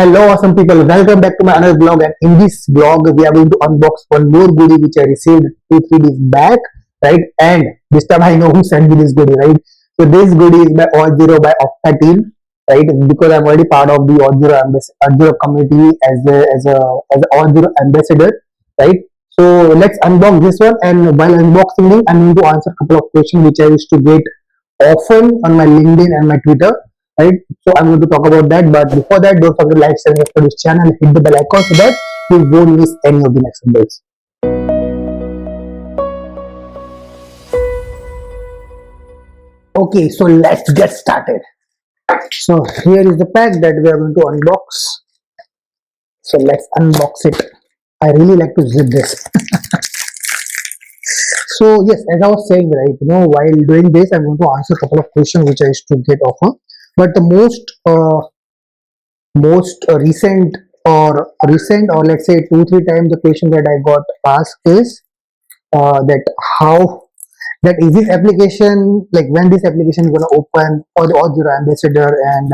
Hello, awesome people. Welcome back to my another vlog. And in this vlog, we are going to unbox one more goodie which I received 2-3 days back, right? And this time I know who sent me this goodie, right? So this goodie is by Auth0 by Okta team, right? Because I'm already part of the Auth0 community as a Auth0 ambassador, right? So let's unbox this one. And while unboxing it, I'm going to answer a couple of questions which I used to get often on my LinkedIn and my Twitter, right? So I'm going to talk about that, but before that, don't forget to like, share, and subscribe to this channel, hit the bell icon so that you won't miss any of the next updates. Okay, so let's get started. So here is the pack that we are going to unbox. So let's unbox it. I really like to zip this. So yes, as I was saying, right, while doing this, I'm going to answer a couple of questions which I used to get often. But the most recent or let's say 2-3 times the question that I got asked is that how that is this application, like when this application is going to open, or the Auth0 ambassador, and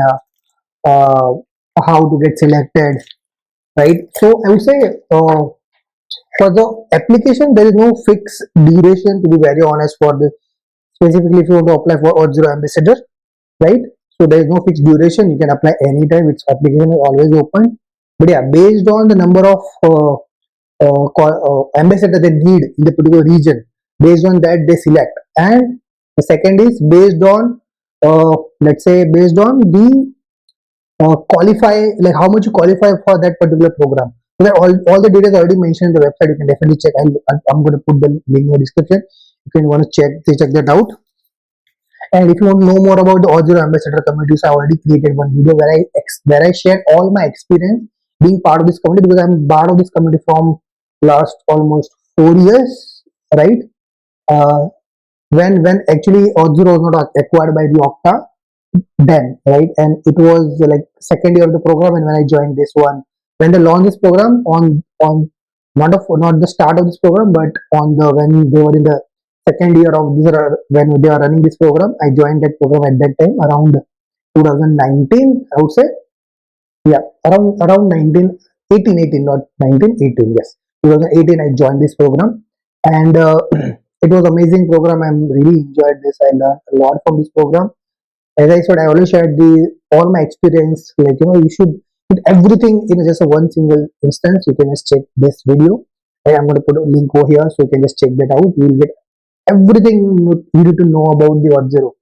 uh, how to get selected, right? So I would say for the application there is no fixed duration, to be very honest, for the specifically if you want to apply for Auth0 ambassador, right? So there is no fixed duration, you can apply anytime, its application is always open. But yeah, based on the number of ambassador they need in the particular region, based on that they select. And the second is based on let's say based on the qualify, like how much you qualify for that particular program. So that all the data is already mentioned in the website, you can definitely check. I'm going to put the link in the description if you want to check that out. And if you want to know more about the Auth0 ambassador community, so I already created one video where I shared all my experience being part of this community, because I'm part of this community from last almost 4 years, right? Uh, when actually Auth0 was not acquired by the Okta then, right? And it was like second year of the program, and when I joined this one, when they launched this program on not the start of this program, but on the when they were in the second year of this, when they are running this program, I joined that program at that time around 2019, I would say. Yeah, around 18, not 1918, yes, 2018 I joined this program. And it was amazing program. I'm really enjoyed this. I learned a lot from this program. As I said, I always shared all my experience. Like, you should put everything in just a one single instance. You can just check this video. I'm going to put a link over here, so you can just check that out. You will get everything you need to know about the Auth0,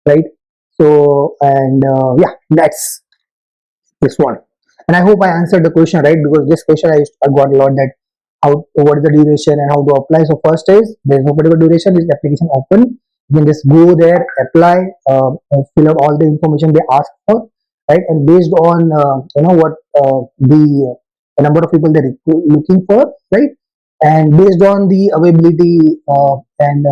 right? So, and yeah, that's this one. And I hope I answered the question, right? Because this question I got a lot, that what is the duration and how to apply. So first is there's no particular duration. Is the application open? You can just go there, apply, fill out all the information they ask for, right? And based on what the number of people they're looking for, right? And based on the availability and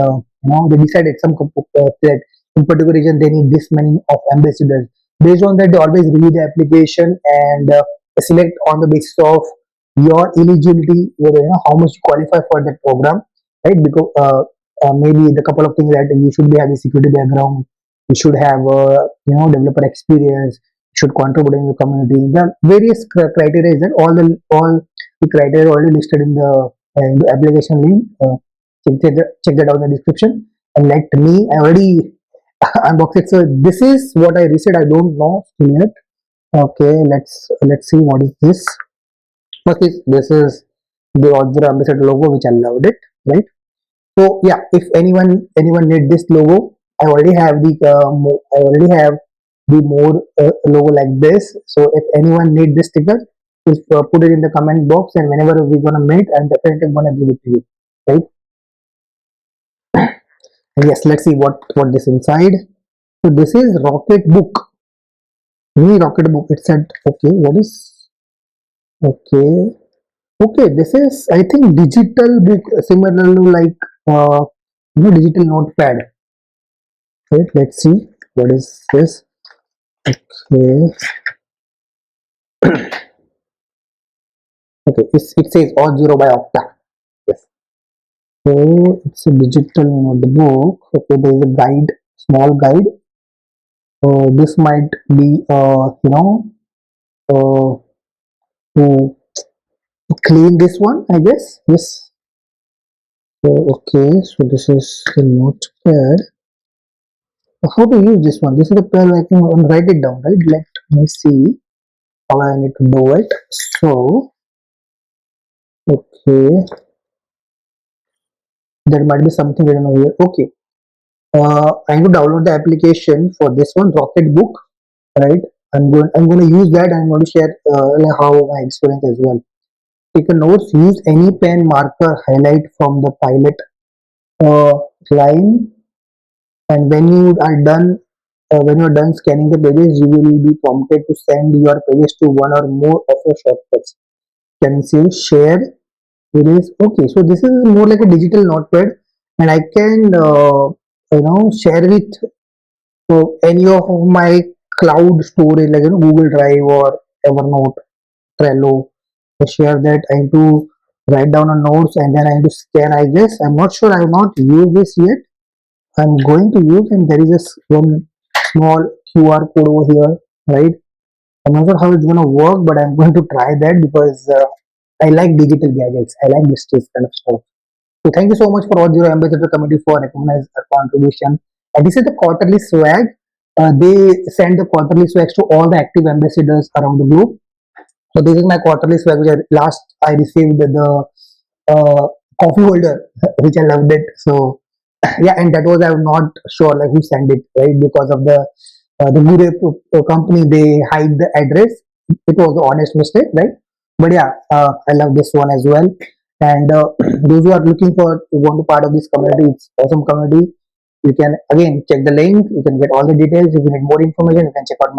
they decided that in particular region they need this many of ambassadors. Based on that, they always review the application and select on the basis of your eligibility, whether how much you qualify for that program, right? Because maybe the couple of things that you should be having security background, you should have developer experience, you should contribute in the community. The various criteria is that all the criteria are already listed in the application link. Check that out in the description. And let me, I already unboxed it. So this is what I received. I don't know yet. Okay, let's see what is this. First is this is the Auth0 ambassador logo, which I loved it, right? So yeah, if anyone need this logo, I already have the more logo like this. So if anyone need this sticker, just put it in the comment box, and whenever we're gonna meet, I'm definitely gonna give it to you, right? And yes, let's see what this inside. So this is Rocket Book, mini Rocket Book. It said, okay, what is okay, this is, I think, digital book, similar to like digital notepad, right? Let's see what is this. Okay. Okay, it says Auth0 by Okta. Yes. So it's a digital notebook. Okay, there is a guide, small guide. This might be to clean this one, I guess. Yes. So okay, so this is the notepad. How to use this one? This is the pen. I can write it down, right? Let me see how I need to do it. So okay, there might be something written over here. Okay, I need to download the application for this one, Rocket Book, right? I'm going to use that. I'm going to share like how my experience as well. Take a notes. Use any pen, marker, highlight from the pilot line, and when you're done scanning the pages, you will be prompted to send your pages to one or more of your shortcuts. Can you share? It is okay. So this is more like a digital notepad, and I can share with any of my cloud storage like Google Drive or Evernote, Trello. I share that. I need to write down a notes and then I need to scan. I guess I'm not sure. I have not used this yet. I'm going to use, and there is one small QR code over here, right? I'm not sure how it's going to work, but I'm going to try that because I like digital gadgets. I like this kind of stuff. So thank you so much for Auth0 Ambassador Committee for recognizing our contribution. And this is the quarterly swag. They send the quarterly swags to all the active ambassadors around the globe. So this is my quarterly swag, which I received the coffee holder, which I loved it. So yeah, and that was I'm not sure like who sent it, right? Because of the Gure company, they hide the address. It was an honest mistake, right? But yeah, I love this one as well. And those who are looking for to want to part of this community, it's awesome community. You can again check the link. You can get all the details. If you need more information, you can check out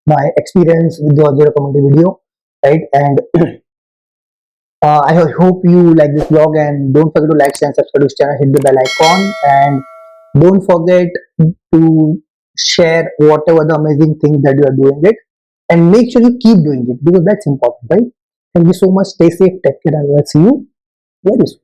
my experience with the Auth0 community video, right? And I hope you like this vlog, and don't forget to like, share, and subscribe to this channel. Hit the bell icon, and don't forget to share whatever the amazing things that you are doing it, and make sure you keep doing it because that's important, right? Thank you so much. Stay safe, take care, and we'll see you very soon.